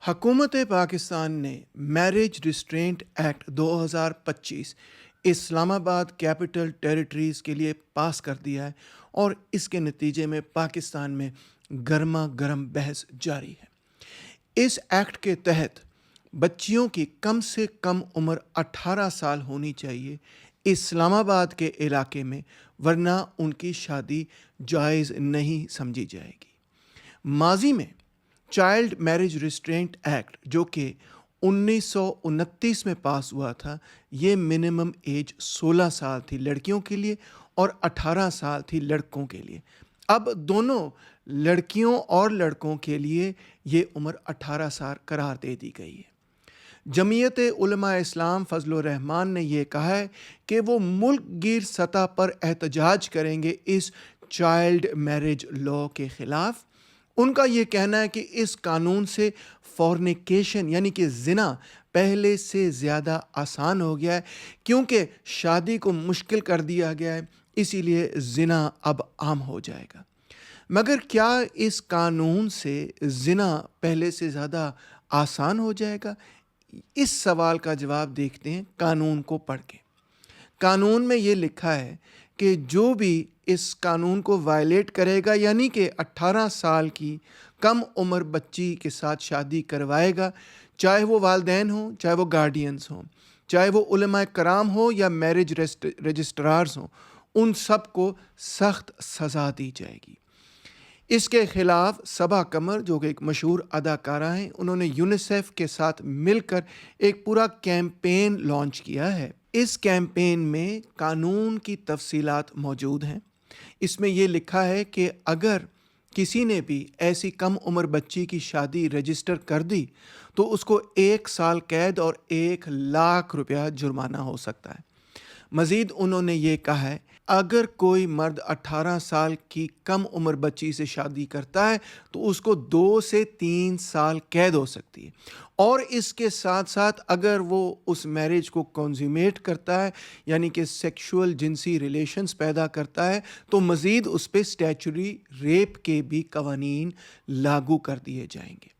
حکومت پاکستان نے marriage restraint act 2025 اسلام آباد کیپٹل ٹیریٹریز کے لیے پاس کر دیا ہے اور اس کے نتیجے میں پاکستان میں گرما گرم بحث جاری ہے۔ اس ایکٹ کے تحت بچیوں کی کم سے کم عمر 18 سال ہونی چاہیے اسلام آباد کے علاقے میں، ورنہ ان کی شادی جائز نہیں سمجھی جائے گی۔ ماضی میں چائلڈ میرج ریسٹرینٹ ایکٹ جو کہ 1929 میں پاس ہوا تھا، یہ منیمم ایج 16 سال تھی لڑکیوں کے لیے اور 18 سال تھی لڑکوں کے لیے۔ اب دونوں لڑکیوں اور لڑکوں کے لیے یہ عمر 18 سال قرار دے دی گئی ہے۔ جمعیت علماء اسلام فضل الرحمان نے یہ کہا ہے کہ وہ ملک گیر سطح پر احتجاج کریں گے اس چائلڈ میرج لاء کے خلاف۔ ان کا یہ کہنا ہے کہ اس قانون سے فورنیکیشن یعنی کہ زنا پہلے سے زیادہ آسان ہو گیا ہے، کیونکہ شادی کو مشکل کر دیا گیا ہے، اسی لیے زنا اب عام ہو جائے گا۔ مگر کیا اس قانون سے زنا پہلے سے زیادہ آسان ہو جائے گا؟ اس سوال کا جواب دیکھتے ہیں قانون کو پڑھ کے۔ قانون میں یہ لکھا ہے کہ جو بھی اس قانون کو وائلیٹ کرے گا، یعنی کہ 18 سال کی کم عمر بچی کے ساتھ شادی کروائے گا، چاہے وہ والدین ہوں، چاہے وہ گارڈینز ہوں، چاہے وہ علماء کرام ہوں یا میرج رجسٹرارز ہوں، ان سب کو سخت سزا دی جائے گی۔ اس کے خلاف صبا قمر جو کہ ایک مشہور اداکارہ ہیں، انہوں نے یونیسیف کے ساتھ مل کر ایک پورا کیمپین لانچ کیا ہے۔ اس کیمپین میں قانون کی تفصیلات موجود ہیں۔ اس میں یہ لکھا ہے کہ اگر کسی نے بھی ایسی کم عمر بچی کی شادی رجسٹر کر دی تو اس کو 1 سال قید اور 1,00,000 روپیہ جرمانہ ہو سکتا ہے۔ مزید انہوں نے یہ کہا ہے اگر کوئی مرد 18 سال کی کم عمر بچی سے شادی کرتا ہے تو اس کو 2 سے 3 سال قید ہو سکتی ہے، اور اس کے ساتھ ساتھ اگر وہ اس میرج کو کنزیومیٹ کرتا ہے یعنی کہ سیکشول جنسی ریلیشنز پیدا کرتا ہے تو مزید اس پہ اسٹیچوری ریپ کے بھی قوانین لاگو کر دیے جائیں گے۔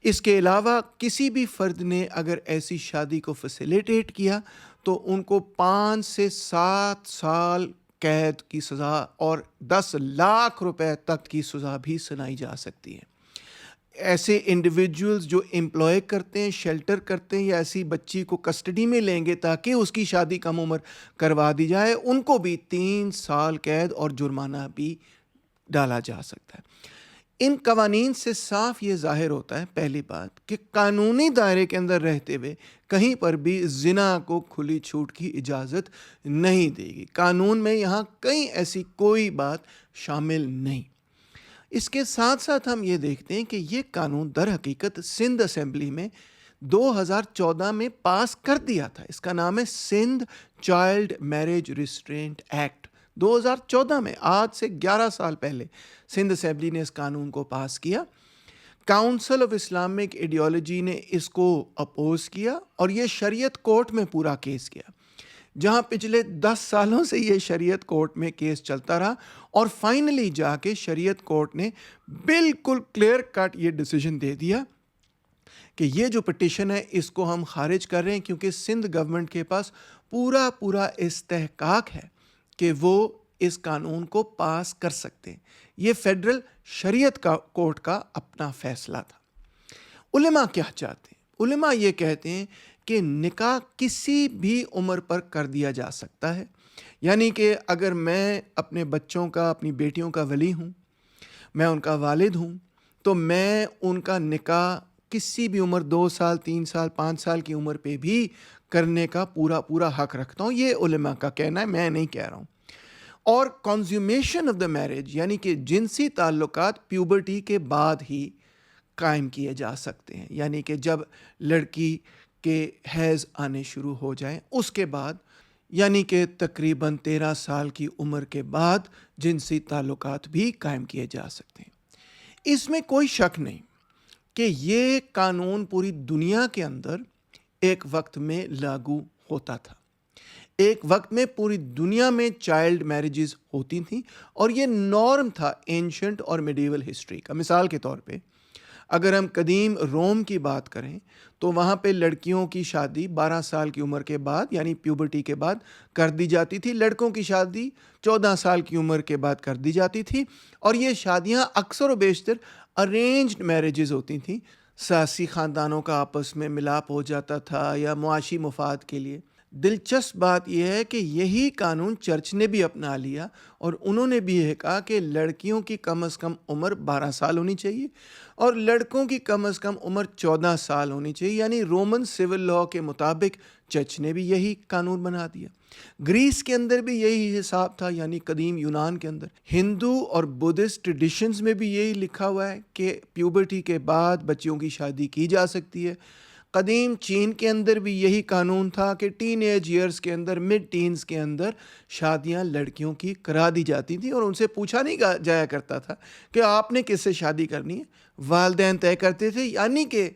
اس کے علاوہ کسی بھی فرد نے اگر ایسی شادی کو فیسیلیٹیٹ کیا تو ان کو 5 سے 7 سال قید کی سزا اور 10,00,000 روپے تک کی سزا بھی سنائی جا سکتی ہے۔ ایسے انڈیویجولز جو امپلوائے کرتے ہیں، شیلٹر کرتے ہیں یا ایسی بچی کو کسٹڈی میں لیں گے تاکہ اس کی شادی کم عمر کروا دی جائے، ان کو بھی 3 سال قید اور جرمانہ بھی ڈالا جا سکتا ہے۔ ان قوانین سے صاف یہ ظاہر ہوتا ہے، پہلی بات، کہ قانونی دائرے کے اندر رہتے ہوئے کہیں پر بھی زنا کو کھلی چھوٹ کی اجازت نہیں دے گی۔ قانون میں یہاں کہیں ایسی کوئی بات شامل نہیں۔ اس کے ساتھ ساتھ ہم یہ دیکھتے ہیں کہ یہ قانون در حقیقت سندھ اسمبلی میں 2014 میں پاس کر دیا تھا۔ اس کا نام ہے Sindh child marriage restraint act. 2014 میں، آج سے 11 سال پہلے سندھ اسمبلی نے اس قانون کو پاس کیا۔ کاؤنسل آف اسلامک ایڈیالوجی نے اس کو اپوز کیا اور یہ شریعت کورٹ میں پورا کیس کیا، جہاں پچھلے 10 سالوں سے یہ شریعت کورٹ میں کیس چلتا رہا، اور فائنلی جا کے شریعت کورٹ نے بالکل کلیئر کٹ یہ ڈیسیجن دے دیا کہ یہ جو پٹیشن ہے اس کو ہم خارج کر رہے ہیں، کیونکہ سندھ گورنمنٹ کے پاس پورا استحقاق ہے کہ وہ اس قانون کو پاس کر سکتے ہیں۔ یہ فیڈرل شریعت کا کورٹ کا اپنا فیصلہ تھا۔ علماء کیا چاہتے ہیں؟ علماء یہ کہتے ہیں کہ نکاح کسی بھی عمر پر کر دیا جا سکتا ہے، یعنی کہ اگر میں اپنے بچوں کا، اپنی بیٹیوں کا ولی ہوں، میں ان کا والد ہوں، تو میں ان کا نکاح کسی بھی عمر 2 سال، 3 سال، 5 سال کی عمر پہ بھی کرنے کا پورا حق رکھتا ہوں۔ یہ علماء کا کہنا ہے، میں نہیں کہہ رہا ہوں۔ اور کنزیومیشن آف دا میرج یعنی کہ جنسی تعلقات پیوبرٹی کے بعد ہی قائم کیے جا سکتے ہیں، یعنی کہ جب لڑکی کے حیض آنے شروع ہو جائیں اس کے بعد، یعنی کہ تقریباً 13 سال کی عمر کے بعد جنسی تعلقات بھی قائم کیے جا سکتے ہیں۔ اس میں کوئی شک نہیں کہ یہ قانون پوری دنیا کے اندر ایک وقت میں لاگو ہوتا تھا۔ ایک وقت میں پوری دنیا میں چائلڈ میرجز ہوتی تھیں اور یہ نارم تھا اینشنٹ اور میڈیول ہسٹری کا۔ مثال کے طور پہ اگر ہم قدیم روم کی بات کریں تو وہاں پہ لڑکیوں کی شادی 12 سال کی عمر کے بعد یعنی پیوبرٹی کے بعد کر دی جاتی تھی، لڑکوں کی شادی 14 سال کی عمر کے بعد کر دی جاتی تھی، اور یہ شادیاں اکثر و بیشتر ارینجڈ میرجز ہوتی تھیں، سیاسی خاندانوں کا آپس میں ملاپ ہو جاتا تھا یا معاشی مفاد کے لیے۔ دلچسپ بات یہ ہے کہ یہی قانون چرچ نے بھی اپنا لیا، اور انہوں نے بھی یہ کہا کہ لڑکیوں کی کم از کم عمر 12 سال ہونی چاہیے اور لڑکوں کی کم از کم عمر 14 سال ہونی چاہیے، یعنی رومن سول لاء کے مطابق چرچ نے بھی یہی قانون بنا دیا۔ گریس کے اندر بھی یہی حساب تھا، یعنی قدیم یونان کے اندر۔ ہندو اور بدھسٹ ٹریڈیشنز میں بھی یہی لکھا ہوا ہے کہ پیوبرٹی کے بعد بچیوں کی شادی کی جا سکتی ہے۔ قدیم چین کے اندر بھی یہی قانون تھا کہ ٹین ایج ایئرز کے اندر، مڈ ٹینز کے اندر شادیاں لڑکیوں کی کرا دی جاتی تھیں، اور ان سے پوچھا نہیں جایا کرتا تھا کہ آپ نے کس سے شادی کرنی ہے، والدین طے کرتے تھے۔ یعنی کہ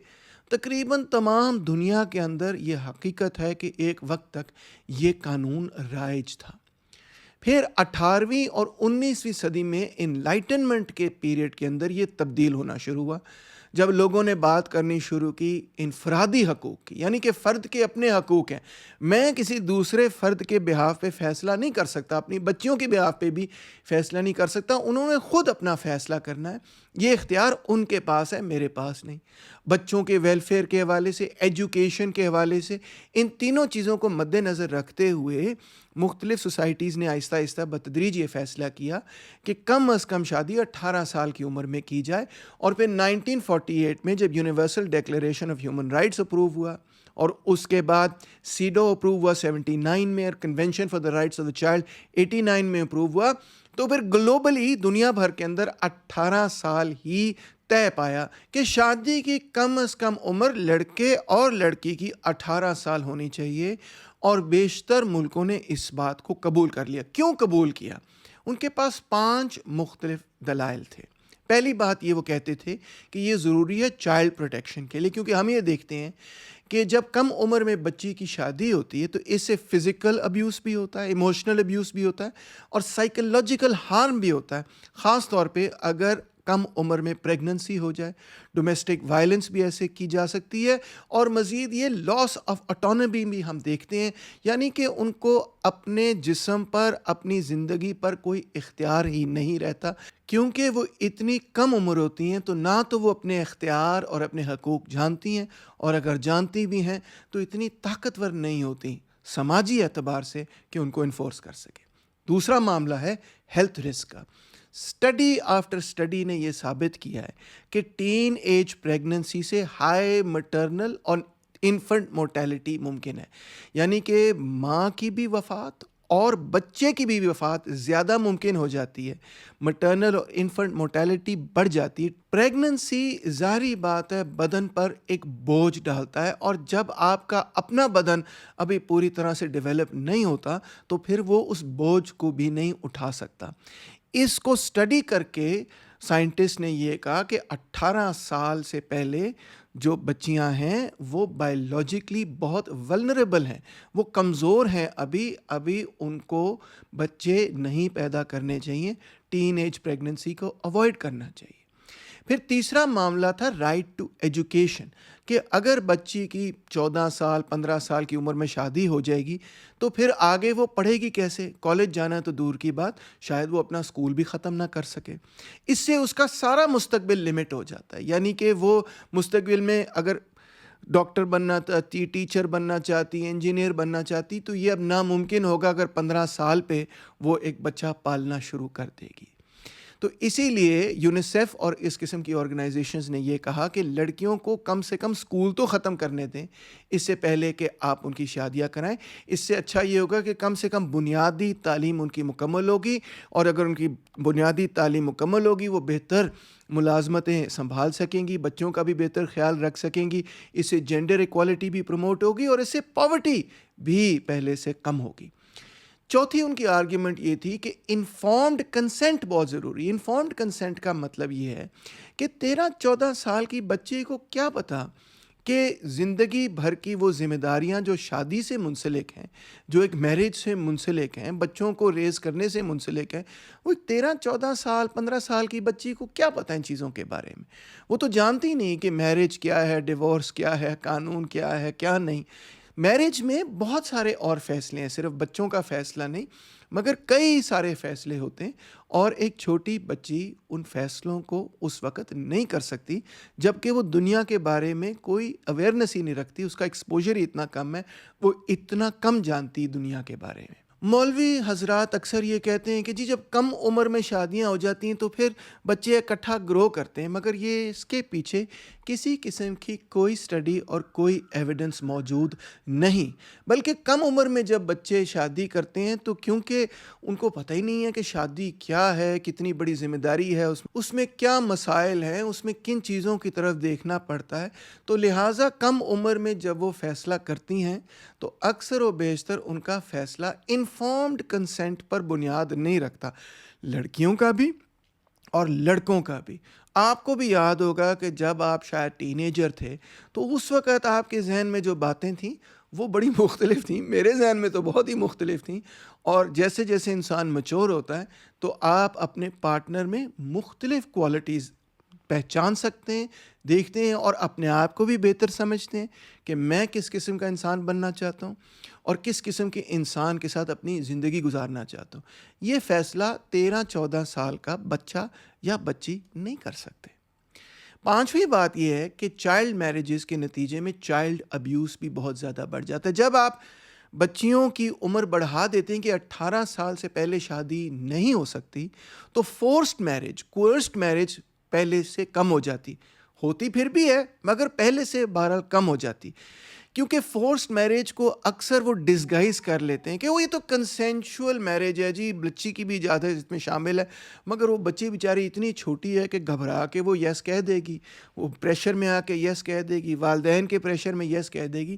تقریباً تمام دنیا کے اندر یہ حقیقت ہے کہ ایک وقت تک یہ قانون رائج تھا۔ پھر 18ویں اور 19ویں صدی میں انلائٹنمنٹ کے پیریڈ کے اندر یہ تبدیل ہونا شروع ہوا، جب لوگوں نے بات کرنی شروع کی انفرادی حقوق کی، یعنی کہ فرد کے اپنے حقوق ہیں، میں کسی دوسرے فرد کے بہاف پہ فیصلہ نہیں کر سکتا، اپنی بچیوں کے بہاف پہ بھی فیصلہ نہیں کر سکتا، انہوں نے خود اپنا فیصلہ کرنا ہے، یہ اختیار ان کے پاس ہے، میرے پاس نہیں۔ بچوں کے ویلفیئر کے حوالے سے، ایجوکیشن کے حوالے سے، ان تینوں چیزوں کو مد نظر رکھتے ہوئے مختلف سوسائٹیز نے آہستہ آہستہ بتدریج یہ فیصلہ کیا کہ کم از کم شادی 18 سال کی عمر میں کی جائے، اور پھر 1948 میں جب universal declaration of human rights approve ہوا، اور اس کے بعد سیڈو اپروو ہوا 79 میں، اور convention for the rights of the child 89 میں اپروو ہوا، تو پھر گلوبلی دنیا بھر کے اندر 18 سال ہی طے پایا کہ شادی کی کم از کم عمر لڑکے اور لڑکی کی 18 سال ہونی چاہیے، اور بیشتر ملکوں نے اس بات کو قبول کر لیا۔ کیوں قبول کیا؟ ان کے پاس 5 مختلف دلائل تھے۔ پہلی بات یہ وہ کہتے تھے کہ یہ ضروری ہے چائلڈ پروٹیکشن کے لیے، کیونکہ ہم یہ دیکھتے ہیں کہ جب کم عمر میں بچی کی شادی ہوتی ہے تو اس سے فزیکل ابیوز بھی ہوتا ہے، ایموشنل ابیوز بھی ہوتا ہے، اور سائیکولوجیکل ہارم بھی ہوتا ہے، خاص طور پہ اگر کم عمر میں پریگننسی ہو جائے۔ ڈومیسٹک وائلنس بھی ایسے کی جا سکتی ہے، اور مزید یہ لاس آف آٹونومی بھی ہم دیکھتے ہیں، یعنی کہ ان کو اپنے جسم پر، اپنی زندگی پر کوئی اختیار ہی نہیں رہتا، کیونکہ وہ اتنی کم عمر ہوتی ہیں تو نہ تو وہ اپنے اختیار اور اپنے حقوق جانتی ہیں، اور اگر جانتی بھی ہیں تو اتنی طاقتور نہیں ہوتی سماجی اعتبار سے کہ ان کو انفورس کر سکے۔ دوسرا معاملہ ہے ہیلتھ رسک کا۔ اسٹڈی آفٹر اسٹڈی نے یہ ثابت کیا ہے کہ ٹین ایج پریگننسی سے ہائی مٹرنل اور انفنٹ مورٹیلٹی ممکن ہے، یعنی کہ ماں کی بھی وفات اور بچے کی بھی وفات زیادہ ممکن ہو جاتی ہے، مٹرنل اور انفنٹ مورٹیلٹی بڑھ جاتی ہے۔ پریگننسی ظاہری بات ہے بدن پر ایک بوجھ ڈالتا ہے، اور جب آپ کا اپنا بدن ابھی پوری طرح سے ڈیولپ نہیں ہوتا تو پھر وہ اس بوجھ کو بھی نہیں اٹھا سکتا۔ اس کو اسٹڈی کر کے سائنٹسٹ نے یہ کہا کہ 18 سال سے پہلے جو بچیاں ہیں وہ بائیولوجیکلی بہت ولنریبل ہیں، وہ کمزور ہیں، ابھی ان کو بچے نہیں پیدا کرنے چاہیے، ٹین ایج پریگننسی کو اوائڈ کرنا چاہیے۔ پھر تیسرا معاملہ تھا رائٹ ٹو ایجوکیشن، کہ اگر بچی کی 14 سال 15 سال کی عمر میں شادی ہو جائے گی تو پھر آگے وہ پڑھے گی کیسے؟ کالج جانا تو دور کی بات، شاید وہ اپنا اسکول بھی ختم نہ کر سکے۔ اس سے اس کا سارا مستقبل لمٹ ہو جاتا ہے، یعنی کہ وہ مستقبل میں اگر ڈاکٹر بننا چاہتی، ٹیچر بننا چاہتی، انجینئر بننا چاہتی، تو یہ اب ناممکن ہوگا اگر 15 سال پہ وہ ایک بچہ پالنا شروع کر دے گی۔ تو اسی لیے یونیسیف اور اس قسم کی آرگنائزیشنز نے یہ کہا کہ لڑکیوں کو کم سے کم اسکول تو ختم کرنے دیں اس سے پہلے کہ آپ ان کی شادیاں کرائیں۔ اس سے اچھا یہ ہوگا کہ کم سے کم بنیادی تعلیم ان کی مکمل ہوگی، اور اگر ان کی بنیادی تعلیم مکمل ہوگی وہ بہتر ملازمتیں سنبھال سکیں گی، بچوں کا بھی بہتر خیال رکھ سکیں گی، اس سے جینڈر ایکوالٹی بھی پروموٹ ہوگی، اور اس سے پاورٹی بھی پہلے سے کم ہوگی۔ چوتھی ان کی آرگیومنٹ یہ تھی کہ انفارمڈ کنسنٹ بہت ضروری ہے۔ انفارمڈ کنسنٹ کا مطلب یہ ہے کہ 13-14 سال کی بچے کو کیا پتا کہ زندگی بھر کی وہ ذمہ داریاں جو شادی سے منسلک ہیں، جو ایک میرج سے منسلک ہیں، بچوں کو ریز کرنے سے منسلک ہیں، وہ 13-14 سال 15 سال کی بچی کو کیا پتہ ان چیزوں کے بارے میں؟ وہ تو جانتی نہیں کہ میرج کیا ہے، ڈیورس کیا ہے، قانون کیا ہے، کیا نہیں۔ میرج میں بہت سارے اور فیصلے ہیں، صرف بچوں کا فیصلہ نہیں، مگر کئی سارے فیصلے ہوتے ہیں، اور ایک چھوٹی بچی ان فیصلوں کو اس وقت نہیں کر سکتی جب کہ وہ دنیا کے بارے میں کوئی اویئرنیس ہی نہیں رکھتی، اس کا ایکسپوجر ہی اتنا کم ہے، وہ اتنا کم جانتی دنیا کے بارے میں۔ مولوی حضرات اکثر یہ کہتے ہیں کہ جی جب کم عمر میں شادیاں ہو جاتی ہیں تو پھر بچے اکٹھا گرو کرتے ہیں، مگر یہ اس کے پیچھے کسی قسم کی کوئی سٹڈی اور کوئی ایویڈنس موجود نہیں، بلکہ کم عمر میں جب بچے شادی کرتے ہیں تو کیونکہ ان کو پتہ ہی نہیں ہے کہ شادی کیا ہے، کتنی بڑی ذمہ داری ہے، اس میں کیا مسائل ہیں، اس میں کن چیزوں کی طرف دیکھنا پڑتا ہے، تو لہٰذا کم عمر میں جب وہ فیصلہ کرتی ہیں تو اکثر و بیشتر ان کا فیصلہ انفارمڈ کنسنٹ پر بنیاد نہیں رکھتا، لڑکیوں کا بھی اور لڑکوں کا بھی۔ آپ کو بھی یاد ہوگا کہ جب آپ شاید ٹین ایجر تھے تو اس وقت آپ کے ذہن میں جو باتیں تھیں وہ بڑی مختلف تھیں، میرے ذہن میں تو بہت ہی مختلف تھیں، اور جیسے جیسے انسان میچور ہوتا ہے تو آپ اپنے پارٹنر میں مختلف کوالٹیز پہچان سکتے ہیں، دیکھتے ہیں، اور اپنے آپ کو بھی بہتر سمجھتے ہیں کہ میں کس قسم کا انسان بننا چاہتا ہوں اور کس قسم کے انسان کے ساتھ اپنی زندگی گزارنا چاہتا ہوں۔ یہ فیصلہ 13-14 سال کا بچہ یا بچی نہیں کر سکتے۔ پانچویں بات یہ ہے کہ چائلڈ میرجز کے نتیجے میں چائلڈ ابیوز بھی بہت زیادہ بڑھ جاتا ہے۔ جب آپ بچیوں کی عمر بڑھا دیتے ہیں کہ 18 سال سے پہلے شادی نہیں ہو سکتی، تو فورسڈ میرج، کوئرسڈ میرج پہلے سے کم ہو جاتی، ہوتی پھر بھی ہے مگر پہلے سے بہرحال کم ہو جاتی، کیونکہ فورسڈ میرج کو اکثر وہ ڈسگائز کر لیتے ہیں کہ وہ یہ تو کنسینشول میرج ہے جی، بچی کی بھی اجازت اس میں شامل ہے، مگر وہ بچی بیچاری اتنی چھوٹی ہے کہ گھبرا کے وہ یس کہہ دے گی، وہ پریشر میں آ کے یس کہہ دے گی، والدین کے پریشر میں یس کہہ دے گی،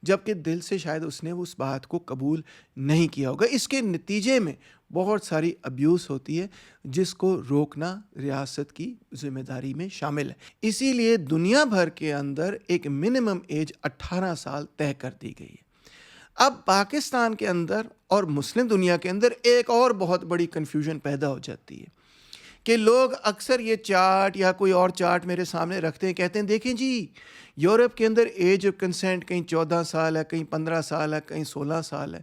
جبکہ دل سے شاید اس نے اس بات کو قبول نہیں کیا ہوگا۔ اس کے نتیجے میں بہت ساری ابیوز ہوتی ہے جس کو روکنا ریاست کی ذمہ داری میں شامل ہے۔ اسی لیے دنیا بھر کے اندر ایک منیمم ایج 18 سال طے کر دی گئی ہے۔ اب پاکستان کے اندر اور مسلم دنیا کے اندر ایک اور بہت بڑی کنفیوژن پیدا ہو جاتی ہے کہ لوگ اکثر یہ چارٹ یا کوئی اور چارٹ میرے سامنے رکھتے ہیں، کہتے ہیں دیکھیں جی یورپ کے اندر ایج آف کنسنٹ کہیں 14 سال ہے، کہیں 15 سال ہے، کہیں 16 سال ہے،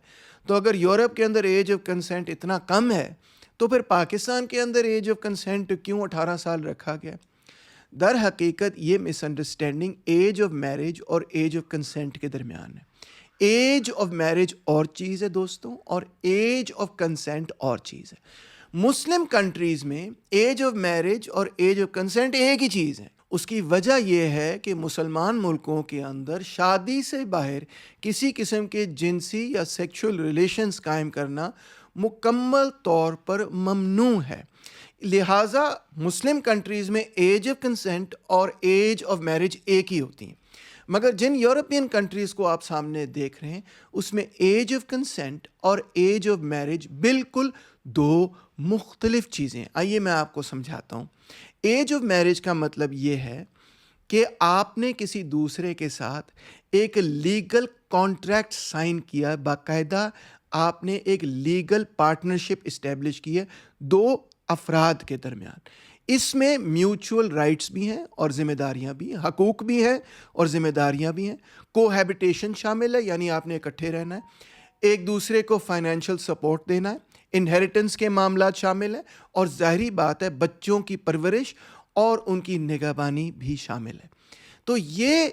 تو اگر یورپ کے اندر ایج آف کنسنٹ اتنا کم ہے تو پھر پاکستان کے اندر ایج آف کنسنٹ کیوں 18 سال رکھا گیا؟ در حقیقت یہ مس انڈرسٹینڈنگ ایج آف میرج اور ایج آف کنسنٹ کے درمیان ہے۔ ایج آف میرج اور چیز ہے دوستوں، اور ایج آف کنسنٹ اور چیز ہے۔ مسلم کنٹریز میں ایج آف میرج اور ایج آف کنسنٹ ایک ہی چیز ہے۔ اس کی وجہ یہ ہے کہ مسلمان ملکوں کے اندر شادی سے باہر کسی قسم کے جنسی یا سیکشول ریلیشنز قائم کرنا مکمل طور پر ممنوع ہے، لہٰذا مسلم کنٹریز میں ایج آف کنسنٹ اور ایج آف میرج ایک ہی ہوتی ہیں، مگر جن یورپین کنٹریز کو آپ سامنے دیکھ رہے ہیں اس میں ایج آف کنسنٹ اور ایج آف میرج بالکل دو مختلف چیزیں۔ آئیے میں آپ کو سمجھاتا ہوں۔ ایج آف میرج کا مطلب یہ ہے کہ آپ نے کسی دوسرے کے ساتھ ایک لیگل کانٹریکٹ سائن کیا، باقاعدہ آپ نے ایک لیگل پارٹنرشپ اسٹیبلش کی ہے دو افراد کے درمیان۔ اس میں میوچول رائٹس بھی ہیں اور ذمہ داریاں بھی ہیں، حقوق بھی ہیں اور ذمہ داریاں بھی ہیں، کوہیبیٹیشن شامل ہے، یعنی آپ نے اکٹھے رہنا ہے، ایک دوسرے کو فائنینشیل سپورٹ دینا ہے، انہیریٹنس کے معاملات شامل ہیں، اور ظاہری بات ہے بچوں کی پرورش اور ان کی نگہبانی بھی شامل ہے۔ تو یہ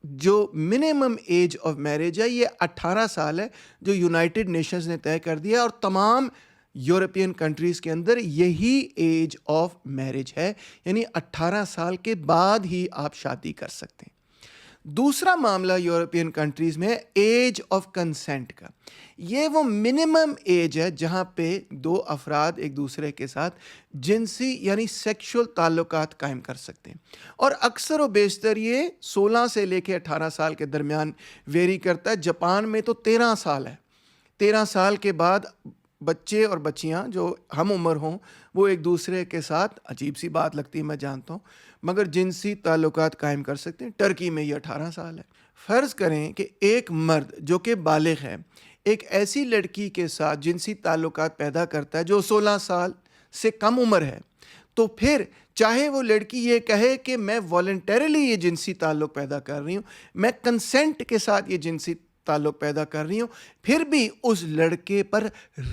جو منیمم ایج آف میرج ہے یہ 18 سال ہے جو یونائٹڈ نیشنز نے طے کر دیا، اور تمام یورپین کنٹریز کے اندر یہی ایج آف میرج ہے، یعنی 18 سال کے بعد ہی آپ شادی کر سکتے ہیں۔ دوسرا معاملہ یورپین کنٹریز میں ایج آف کنسنٹ کا، یہ وہ منیمم ایج ہے جہاں پہ دو افراد ایک دوسرے کے ساتھ جنسی یعنی سیکشول تعلقات قائم کر سکتے ہیں، اور اکثر و بیشتر یہ 16 سے لے کے 18 سال کے درمیان ویری کرتا ہے۔ جاپان میں تو 13 سال ہے، 13 سال کے بعد بچے اور بچیاں جو ہم عمر ہوں وہ ایک دوسرے کے ساتھ، عجیب سی بات لگتی ہے میں جانتا ہوں، مگر جنسی تعلقات قائم کر سکتے ہیں۔ ٹرکی میں یہ 18 سال ہے۔ فرض کریں کہ ایک مرد جو کہ بالغ ہے ایک ایسی لڑکی کے ساتھ جنسی تعلقات پیدا کرتا ہے جو 16 سال سے کم عمر ہے، تو پھر چاہے وہ لڑکی یہ کہے کہ میں والنٹیرلی یہ جنسی تعلق پیدا کر رہی ہوں، میں کنسنٹ کے ساتھ یہ جنسی تعلق پیدا کر رہی ہوں، پھر بھی اس لڑکے پر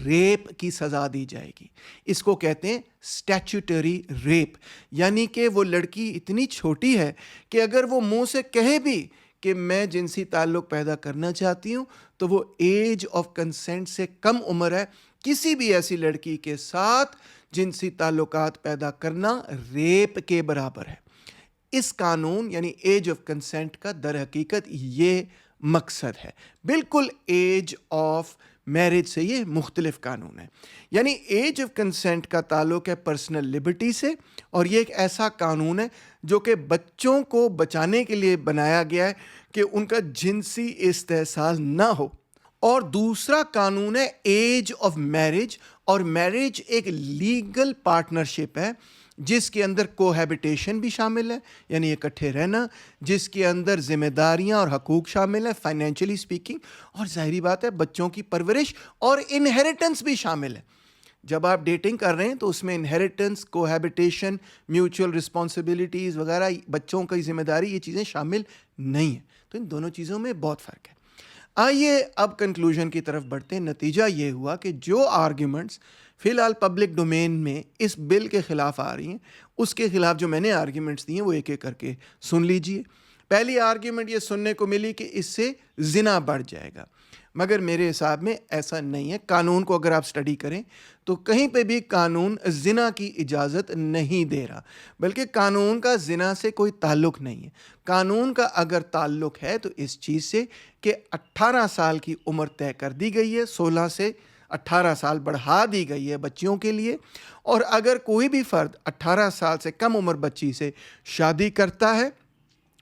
ریپ کی سزا دی جائے گی۔ اس کو کہتے ہیں اسٹیچوٹری ریپ، یعنی کہ وہ لڑکی اتنی چھوٹی ہے کہ اگر وہ منہ سے کہے بھی کہ میں جنسی تعلق پیدا کرنا چاہتی ہوں تو وہ ایج آف کنسنٹ سے کم عمر ہے، کسی بھی ایسی لڑکی کے ساتھ جنسی تعلقات پیدا کرنا ریپ کے برابر ہے۔ اس قانون یعنی ایج آف کنسنٹ کا در حقیقت یہ مقصد ہے، بالکل ایج آف میرج سے یہ مختلف قانون ہے۔ یعنی ایج آف کنسنٹ کا تعلق ہے پرسنل لبرٹی سے، اور یہ ایک ایسا قانون ہے جو کہ بچوں کو بچانے کے لیے بنایا گیا ہے کہ ان کا جنسی استحصال نہ ہو۔ اور دوسرا قانون ہے ایج آف میرج، اور میرج ایک لیگل پارٹنرشپ ہے جس کے اندر کوہیبیٹیشن بھی شامل ہے، یعنی اکٹھے رہنا، جس کے اندر ذمہ داریاں اور حقوق شامل ہے فائنینشلی سپیکنگ، اور ظاہری بات ہے بچوں کی پرورش اور انہیریٹنس بھی شامل ہے۔ جب آپ ڈیٹنگ کر رہے ہیں تو اس میں انہیریٹنس، کوہیبیٹیشن، میوچل رسپانسبلٹیز وغیرہ، بچوں کی ذمہ داری، یہ چیزیں شامل نہیں ہیں۔ تو ان دونوں چیزوں میں بہت فرق ہے۔ آئیے اب کنکلوژن کی طرف بڑھتے ہیں۔ نتیجہ یہ ہوا کہ جو آرگیومنٹس فی الحال پبلک ڈومین میں اس بل کے خلاف آ رہی ہیں، اس کے خلاف جو میں نے آرگیومنٹس دیے وہ ایک ایک کر کے سن لیجئے۔ پہلی آرگیومنٹ یہ سننے کو ملی کہ اس سے زنا بڑھ جائے گا، مگر میرے حساب میں ایسا نہیں ہے۔ قانون کو اگر آپ سٹڈی کریں تو کہیں پہ بھی قانون زنا کی اجازت نہیں دے رہا، بلکہ قانون کا زنا سے کوئی تعلق نہیں ہے۔ قانون کا اگر تعلق ہے تو اس چیز سے کہ 18 سال کی عمر طے کر دی گئی ہے، 16 سے 18 سال بڑھا دی گئی ہے بچیوں کے لیے، اور اگر کوئی بھی فرد 18 سال سے کم عمر بچی سے شادی کرتا ہے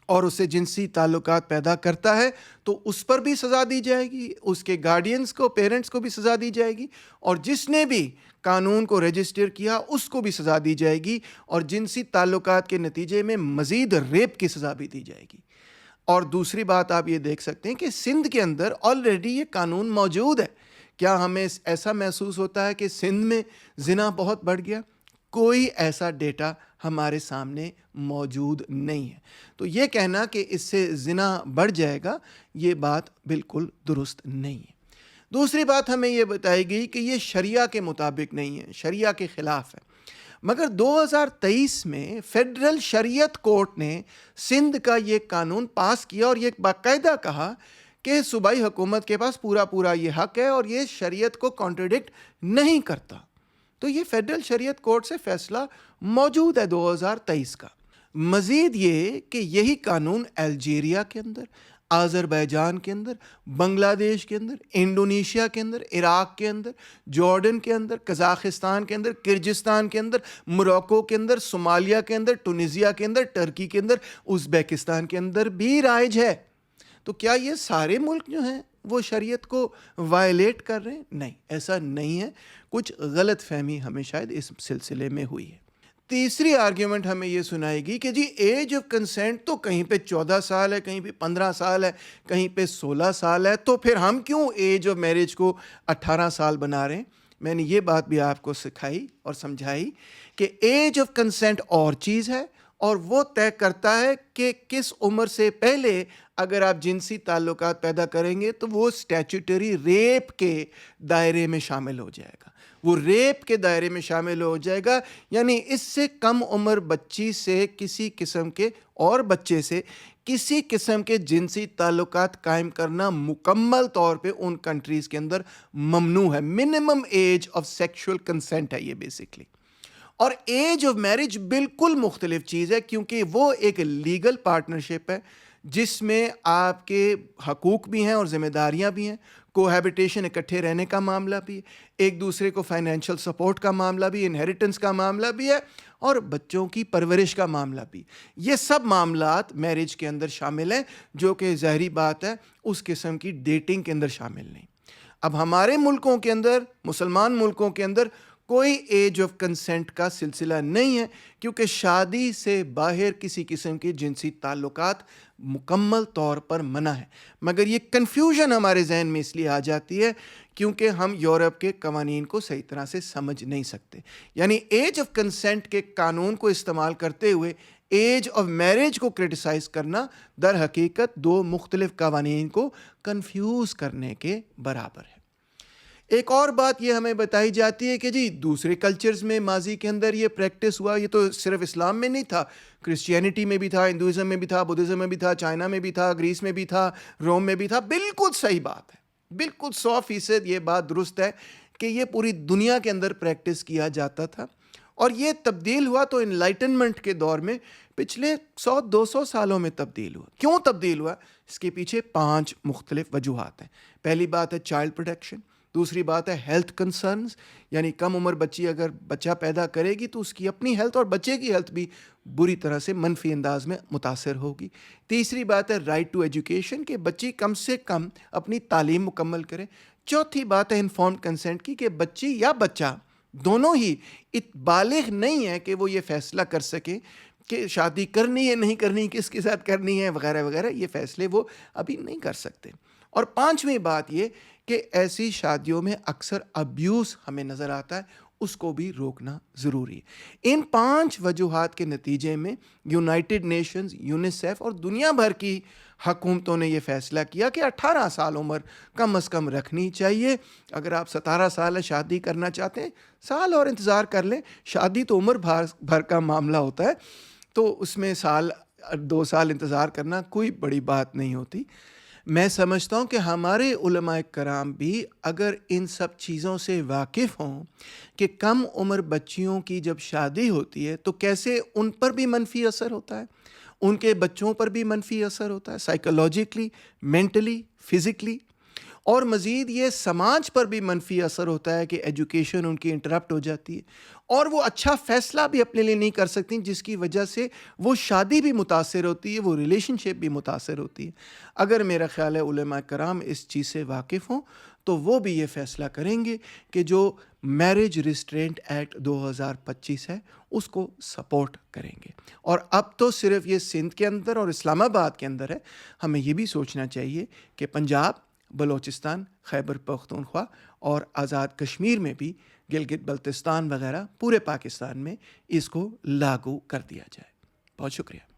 اور اس سے جنسی تعلقات پیدا کرتا ہے تو اس پر بھی سزا دی جائے گی، اس کے گارڈینز کو، پیرنٹس کو بھی سزا دی جائے گی، اور جس نے بھی قانون کو رجسٹر کیا اس کو بھی سزا دی جائے گی، اور جنسی تعلقات کے نتیجے میں مزید ریپ کی سزا بھی دی جائے گی۔ اور دوسری بات آپ یہ دیکھ سکتے ہیں کہ سندھ کے اندر آلریڈی یہ قانون موجود ہے۔ کیا ہمیں ایسا محسوس ہوتا ہے کہ سندھ میں زنا بہت بڑھ گیا؟ کوئی ایسا ڈیٹا ہمارے سامنے موجود نہیں ہے۔ تو یہ کہنا کہ اس سے زنا بڑھ جائے گا، یہ بات بالکل درست نہیں ہے۔ دوسری بات ہمیں یہ بتائی گئی کہ یہ شریعہ کے مطابق نہیں ہے، شریعہ کے خلاف ہے۔ مگر 2023 میں فیڈرل شریعت کورٹ نے سندھ کا یہ قانون پاس کیا اور یہ باقاعدہ کہا کہ صوبائی حکومت کے پاس پورا یہ حق ہے اور یہ شریعت کو کانٹرڈکٹ نہیں کرتا۔ تو یہ فیڈرل شریعت کورٹ سے فیصلہ موجود ہے 2023 کا۔ مزید یہ کہ یہی قانون الجیریا کے اندر، آذربائیجان کے اندر، بنگلہ دیش کے اندر، انڈونیشیا کے اندر، عراق کے اندر، جارڈن کے اندر، قزاقستان کے اندر، کرجستان کے اندر، موروکو کے اندر، صومالیہ کے اندر، ٹونیزیا کے اندر، ٹرکی کے اندر، ازبیکستان کے اندر بھی رائج ہے۔ تو کیا یہ سارے ملک جو ہیں وہ شریعت کو وائلیٹ کر رہے ہیں؟ نہیں، ایسا نہیں ہے۔ کچھ غلط فہمی ہمیں شاید اس سلسلے میں ہوئی ہے۔ تیسری آرگیومنٹ ہمیں یہ سنائے گی کہ جی ایج آف کنسینٹ تو کہیں پہ 14 سال ہے، کہیں پہ 15 سال ہے، کہیں پہ 16 سال ہے، تو پھر ہم کیوں ایج آف میرج کو 18 سال بنا رہے ہیں؟ میں نے یہ بات بھی آپ کو سکھائی اور سمجھائی کہ ایج آف کنسینٹ اور چیز ہے، اور وہ طے کرتا ہے کہ کس عمر سے پہلے اگر آپ جنسی تعلقات پیدا کریں گے تو وہ اسٹیچوٹری ریپ کے دائرے میں شامل ہو جائے گا، وہ ریپ کے دائرے میں شامل ہو جائے گا۔ یعنی اس سے کم عمر بچی سے کسی قسم کے اور بچے سے کسی قسم کے جنسی تعلقات قائم کرنا مکمل طور پہ ان کنٹریز کے اندر ممنوع ہے۔ Minimum age of sexual consent ہے یہ بیسکلی۔ اور ایج آف میرج بالکل مختلف چیز ہے، کیونکہ وہ ایک لیگل پارٹنرشپ ہے جس میں آپ کے حقوق بھی ہیں اور ذمہ داریاں بھی ہیں، کوہیبیٹیشن اکٹھے رہنے کا معاملہ بھی ہے، ایک دوسرے کو فائنینشیل سپورٹ کا معاملہ بھی، انہیریٹنس کا معاملہ بھی ہے، اور بچوں کی پرورش کا معاملہ بھی۔ یہ سب معاملات میرج کے اندر شامل ہیں، جو کہ ظاہری بات ہے اس قسم کی ڈیٹنگ کے اندر شامل نہیں۔ اب ہمارے ملکوں کے اندر، مسلمان ملکوں کے اندر کوئی ایج آف کنسنٹ کا سلسلہ نہیں ہے، کیونکہ شادی سے باہر کسی قسم کے جنسی تعلقات مکمل طور پر منع ہے۔ مگر یہ کنفیوژن ہمارے ذہن میں اس لیے آ جاتی ہے کیونکہ ہم یورپ کے قوانین کو صحیح طرح سے سمجھ نہیں سکتے۔ یعنی ایج آف کنسنٹ کے قانون کو استعمال کرتے ہوئے ایج آف میرج کو کرٹیسائز کرنا در حقیقت دو مختلف قوانین کو کنفیوز کرنے کے برابر ہے۔ ایک اور بات یہ ہمیں بتائی جاتی ہے کہ جی دوسرے کلچرز میں ماضی کے اندر یہ پریکٹس ہوا، یہ تو صرف اسلام میں نہیں تھا، کرسچینٹی میں بھی تھا، ہندوازم میں بھی تھا، بدھزم میں بھی تھا، چائنا میں بھی تھا، گریس میں بھی تھا، روم میں بھی تھا۔ بالکل صحیح بات ہے، بالکل 100% یہ بات درست ہے کہ یہ پوری دنیا کے اندر پریکٹس کیا جاتا تھا، اور یہ تبدیل ہوا تو انلائٹنمنٹ کے دور میں پچھلے 100-200 سالوں میں تبدیل ہوا۔ کیوں تبدیل ہوا؟ اس کے پیچھے 5 مختلف وجوہات ہیں۔ پہلی بات ہے چائلڈ پروٹیکشن، دوسری بات ہے ہیلتھ کنسرنز، یعنی کم عمر بچی اگر بچہ پیدا کرے گی تو اس کی اپنی ہیلتھ اور بچے کی ہیلتھ بھی بری طرح سے منفی انداز میں متاثر ہوگی۔ تیسری بات ہے رائٹ ٹو ایجوکیشن، کہ بچی کم سے کم اپنی تعلیم مکمل کرے۔ چوتھی بات ہے انفارمڈ کنسنٹ کی، کہ بچی یا بچہ دونوں ہی بالغ نہیں ہے کہ وہ یہ فیصلہ کر سکے کہ شادی کرنی ہے نہیں کرنی، کس کے ساتھ کرنی ہے وغیرہ وغیرہ، یہ فیصلے وہ ابھی نہیں کر سکتے۔ اور 5ویں بات یہ کہ ایسی شادیوں میں اکثر ابیوز ہمیں نظر آتا ہے، اس کو بھی روکنا ضروری ہے۔ ان 5 وجوہات کے نتیجے میں یونائٹڈ نیشنز، یونیسیف اور دنیا بھر کی حکومتوں نے یہ فیصلہ کیا کہ 18 سال عمر کم از کم رکھنی چاہیے۔ اگر آپ 17 سال شادی کرنا چاہتے ہیں، سال اور انتظار کر لیں، شادی تو عمر بھر کا معاملہ ہوتا ہے، تو اس میں 2 سال انتظار کرنا کوئی بڑی بات نہیں ہوتی۔ میں سمجھتا ہوں کہ ہمارے علماء کرام بھی اگر ان سب چیزوں سے واقف ہوں کہ کم عمر بچیوں کی جب شادی ہوتی ہے تو کیسے ان پر بھی منفی اثر ہوتا ہے، ان کے بچوں پر بھی منفی اثر ہوتا ہے، سائیکولوجیکلی، مینٹلی، فزیکلی، اور مزید یہ سماج پر بھی منفی اثر ہوتا ہے کہ ایجوکیشن ان کی انٹرپٹ ہو جاتی ہے، اور وہ اچھا فیصلہ بھی اپنے لیے نہیں کر سکتی، جس کی وجہ سے وہ شادی بھی متاثر ہوتی ہے، وہ ریلیشن شپ بھی متاثر ہوتی ہے۔ اگر میرا خیال ہے علماء کرام اس چیز سے واقف ہوں تو وہ بھی یہ فیصلہ کریں گے کہ جو میرج ریسٹرینٹ ایکٹ 2025 ہے اس کو سپورٹ کریں گے۔ اور اب تو صرف یہ سندھ کے اندر اور اسلام آباد کے اندر ہے، ہمیں یہ بھی سوچنا چاہیے کہ پنجاب، بلوچستان، خیبر پختونخوا اور آزاد کشمیر میں بھی، گلگت بلتستان وغیرہ پورے پاکستان میں اس کو لاگو کر دیا جائے۔ بہت شکریہ۔